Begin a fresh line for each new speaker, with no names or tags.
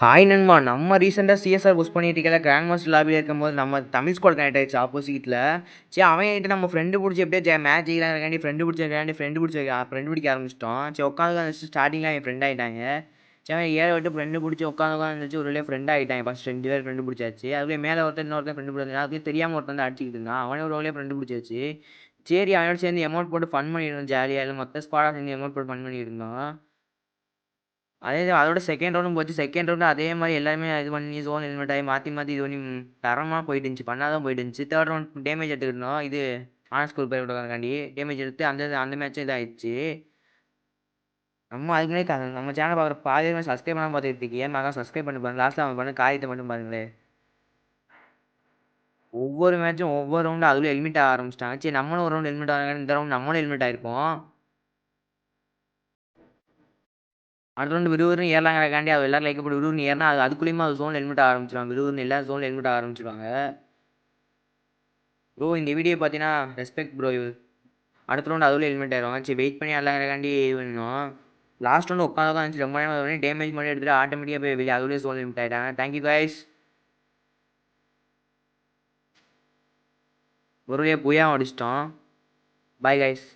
Hi நண்பா! நம்ம ரீசெண்டா சிஎஸ்ஆர் புஷ் பண்ணிட்டு இருக்கையில கிராண்ட் மாஸ்டர் லாபில இருக்கும்போது நம்ம தமிழ் ஸ்குவாட் கனெக்ட் ஆயிடுச்சு ஆப்போசிட்ல. சரி அவன் என்கிட்ட நம்ம ஃப்ரெண்டு புடிச்சு எப்படியோ மேட்ச் ஜெயிக்கலாம்னு ஃப்ரெண்டு பிடிக்க ஆரம்பிச்சுட்டோம். சரி உட்காந்து ஸ்டார்டிங்ல என் ஃப்ரெண்ட் ஆயிட்டாங்க. சரி அவன் ஏற விட்டு ஃப்ரெண்டு பிடிச்சி உட்காந்து ஒரு வழியா ஃப்ரெண்ட் ஆயிட்டாங்க. ஃபர்ஸ்ட் 2 பேர் ஃப்ரெண்டு பிடிச்சாச்சு. அதுவே மேலே ஒருத்தன் இன்னொருத்தன் ஃப்ரெண்டு பிடிச்சாங்க. அதுவே தெரியாம ஒருத்தன் வந்து அடிச்சுக்கிட்டு இருந்தான். அவனே ஒரு வழியா ஃப்ரெண்டு பிடிச்சாச்சு. சரி அவனோட சேர்ந்து எமௌண்ட் போட்டு ஃபன் பண்ணிருந்தோம் ஜாலியா. மொத்த ஸ்குவாடா சேர்ந்து எமௌண்ட் போட்டு ஃபன் பண்ணியிருந்தோம். அதோட செகண்ட் ரவுண்டும் போச்சு. செகண்ட் ரவுண்டு அதே மாரி எல்லாருமே இது பண்ணி ஜோன் ஹெல்மெட் ஆகி மாத்தி மாத்தி இது பண்ணி தரமா போயிட்டு இருந்துச்சு. பண்ணாதான் போயிட்டு இருந்துச்சு. தேர்ட் ரவுண்ட் டேமேஜ் எடுத்துக்கிட்டு இருந்தோம். இது ஆன் ஸ்கூல் பேர் விடுறதுக்காண்டி டேமேஜ் எடுத்து அந்த அந்த மேட்சும் இதாயிடுச்சு. நம்ம அதுக்கு முன்னாடி நம்ம சேனல் பார்க்குற பாதி பேர் சப்ஸ்கிரைப் பண்ணாம பார்த்துட்டு இருக்கீங்க. மகன் சப்ஸ்கிரைப் பண்ணி பாருங்க. லாஸ்ட்ல அவன் பண்ண காரியத்தை மட்டும் பாருங்களேன். ஒவ்வொரு மேட்சும் ஒவ்வொரு ரவுண்டு அதுல ஹெல்மெட் ஆக ஆரம்பிச்சிட்டாங்க. சரி நம்மளும் ஒரு ரவுண்ட் ஹெல்மெட் ஆகிறாங்க. இந்த ரவுண்ட் நம்மளும் ஹெல்மெட் ஆயிருப்போம். அடுத்த ரவுண்டு விறுவிறுன்னு ஏறலாங்கிறக்காண்டி அது எல்லாரும் லைக் போட்டு விறுவிறுன்னு ஏறினா அதுக்குள்ளேயுமே அது ஜோன் ஹெல்மெட் ஆரம்பிச்சிடுவாங்க. விறுவிறுன்னு எல்லா ஜோன் ஹெல்மெட் ஆரம்பிச்சிடுவாங்க. ப்ரோ இந்த வீடியோ பார்த்தீங்கன்னா ரெஸ்பெக்ட் ப்ரோ. அடுத்த ரவுண்டு அதுவும் ஹெல்மெட் ஆயிடுவாங்க. சரி வெயிட் பண்ணி எல்லாங்கிறக்காண்டி இது பண்ணோம். லாஸ்ட் ரவுண்டு உட்காந்து தான் இருந்துச்சு. ரொம்ப நேரம் டேமேஜ் மட்டும் எடுத்துட்டு ஆட்டோமேட்டிக்காக போய் வெளியே அதுலேயே ஜோன் ஹெல்மெட் ஆகிட்டாங்க. Thank you guys. ஒரு வழியாக புயா அடிச்சிட்டோம். Bye guys.